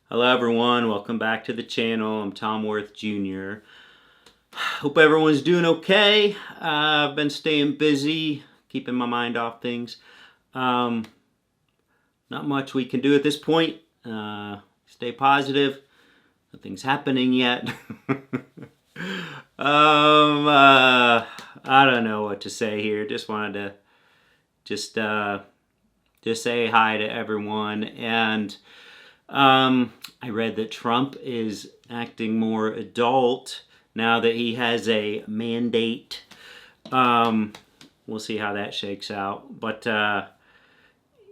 Hello everyone, welcome back to the channel. I'm Tom Worth Jr. Hope everyone's doing okay. I've been staying busy, keeping my mind off things. Not much we can do at this point. Stay positive. Nothing's happening yet. I don't know what to say here. Just wanted to just say hi to everyone. And I read that Trump is acting more adult now that he has a mandate. We'll see how that shakes out. But,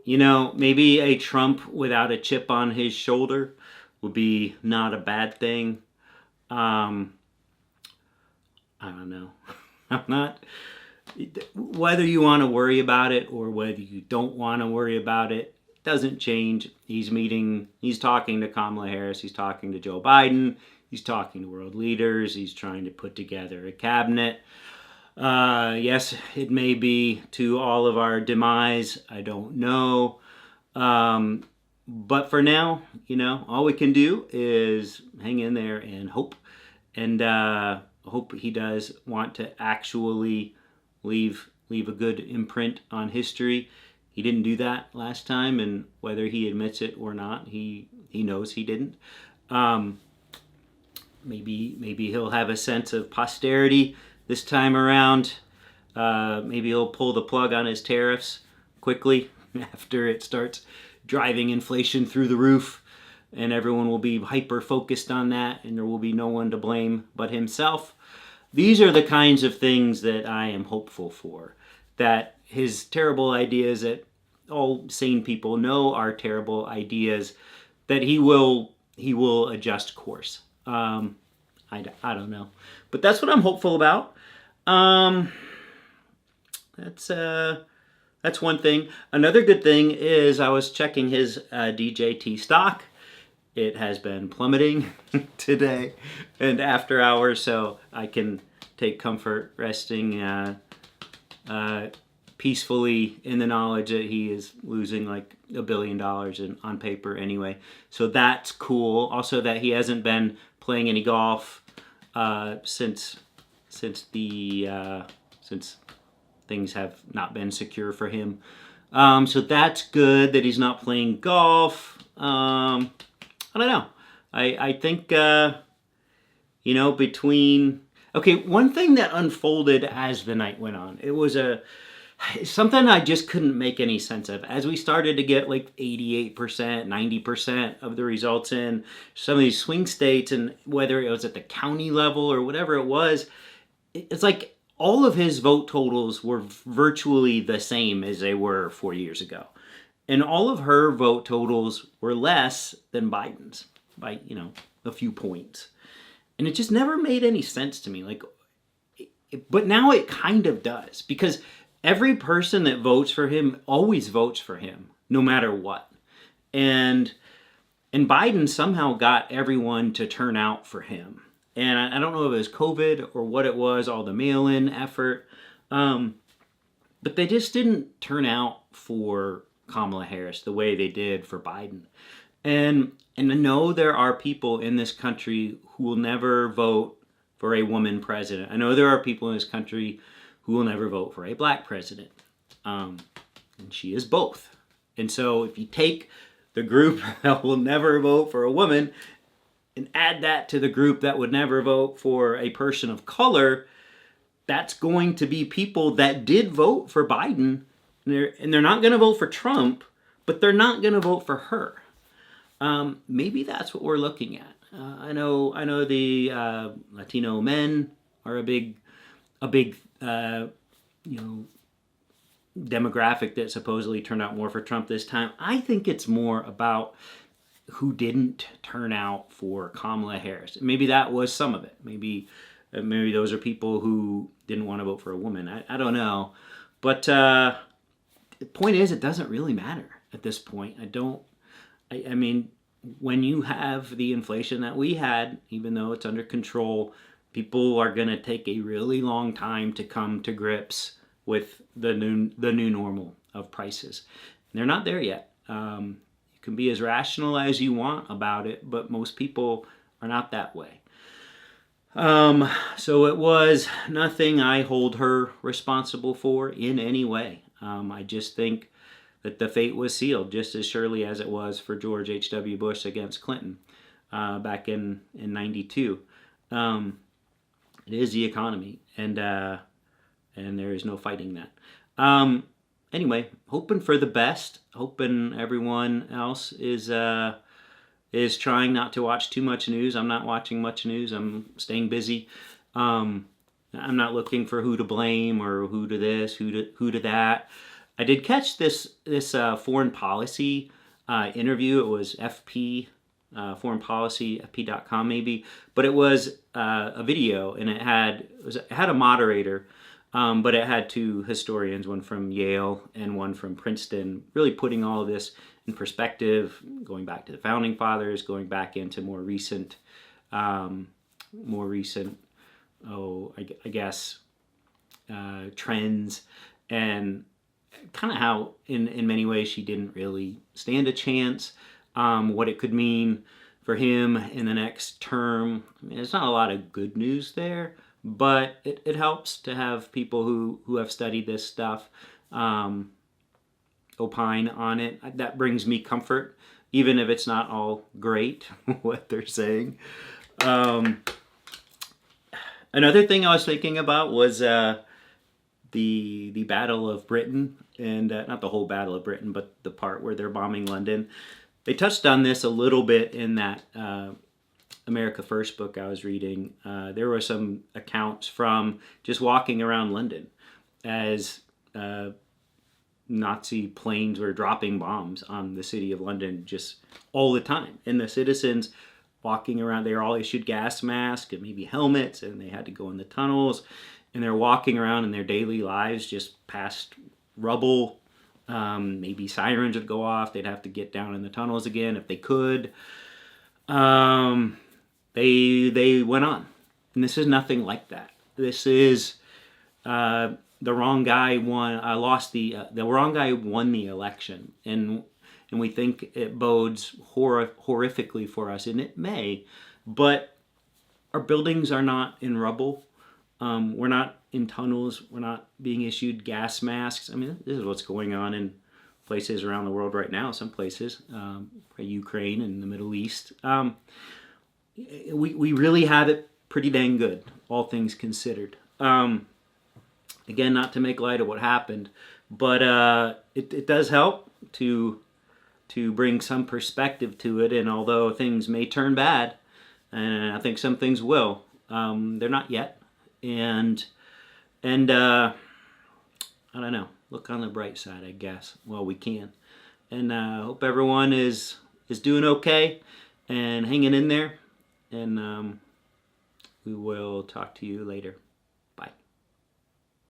maybe a Trump without a chip on his shoulder would be not a bad thing. I don't know. I'm not... Whether you want to worry about it or whether you don't want to worry about it, doesn't change. He's talking to Kamala Harris, he's talking to Joe Biden, he's talking to world leaders, he's trying to put together a cabinet. Yes, it may be to all of our demise, I don't know. But for now, all we can do is hang in there and hope. And hope he does want to actually leave a good imprint on history. He didn't do that last time, and whether he admits it or not, he knows he didn't. Maybe he'll have a sense of posterity this time around. Maybe he'll pull the plug on his tariffs quickly after it starts driving inflation through the roof, and everyone will be hyper focused on that, and there will be no one to blame but himself. These are the kinds of things that I am hopeful for. That his terrible ideas that all sane people know are terrible ideas, that he will adjust course. I don't know. But that's what I'm hopeful about. That's one thing. Another good thing is I was checking his DJT stock. It has been plummeting today and after hours, so I can take comfort resting peacefully in the knowledge that he is losing like $1 billion on paper anyway. So that's cool. Also that he hasn't been playing any golf since things have not been secure for him. So that's good that he's not playing golf. I don't know. I think, between... Okay, one thing that unfolded as the night went on, it was something I just couldn't make any sense of. As we started to get like 88%, 90% of the results in some of these swing states, and whether it was at the county level or whatever it was, it's like all of his vote totals were virtually the same as they were 4 years ago. And all of her vote totals were less than Biden's by, a few points. And it just never made any sense to me. But now it kind of does. Because every person that votes for him always votes for him, no matter what. And Biden somehow got everyone to turn out for him. And I don't know if it was COVID or what it was, all the mail-in effort. But they just didn't turn out for Kamala Harris the way they did for Biden. And I know there are people in this country who will never vote for a woman president. I know there are people in this country who will never vote for a black president. And she is both. And so if you take the group that will never vote for a woman and add that to the group that would never vote for a person of color, that's going to be people that did vote for Biden. And they're not going to vote for Trump, but they're not going to vote for her. Maybe that's what we're looking at. I know the Latino men are a big demographic that supposedly turned out more for Trump this time. I think it's more about who didn't turn out for Kamala Harris. Maybe that was some of it. Maybe those are people who didn't want to vote for a woman. I don't know, but the point is, it doesn't really matter at this point. I mean, when you have the inflation that we had, even though it's under control, people are going to take a really long time to come to grips with the new normal of prices. And they're not there yet. You can be as rational as you want about it, but most people are not that way. So it was nothing I hold her responsible for in any way. I just think that the fate was sealed just as surely as it was for George H.W. Bush against Clinton back in 92. It is the economy, and there is no fighting that. Anyway, hoping for the best. Hoping everyone else is trying not to watch too much news. I'm not watching much news. I'm staying busy. I'm not looking for who to blame or who to this, who to that. I did catch this foreign policy interview. It was FP, foreign policy, FP.com maybe, but it was a video, and it had a moderator, but it had two historians, one from Yale and one from Princeton, really putting all of this in perspective, going back to the founding fathers, going back into more recent, trends, and kind of how in many ways she didn't really stand a chance, what it could mean for him in the next term. I mean, there's not a lot of good news there, but it helps to have people who have studied this stuff opine on it. That brings me comfort, even if it's not all great what they're saying. Another thing I was thinking about was the Battle of Britain, and not the whole Battle of Britain, but the part where they're bombing London. They touched on this a little bit in that America First book I was reading. There were some accounts from just walking around London as Nazi planes were dropping bombs on the city of London just all the time. And the citizens walking around, they were all issued gas masks and maybe helmets, and they had to go in the tunnels. And they're walking around in their daily lives just past rubble. Maybe sirens would go off. They'd have to get down in the tunnels again if they could. They went on. And this is nothing like that. This is the wrong guy won. The wrong guy won the election, and we think it bodes horrifically for us, and it may. But our buildings are not in rubble. We're not in tunnels. We're not being issued gas masks. I mean, this is what's going on in places around the world right now. Some places, Ukraine and the Middle East. We really have it pretty dang good, all things considered. Again, not to make light of what happened, but it does help to bring some perspective to it. And although things may turn bad, and I think some things will, they're not yet. And I don't know. Look on the bright side, I guess. Well, we can. And hope everyone is doing okay and hanging in there. And we will talk to you later.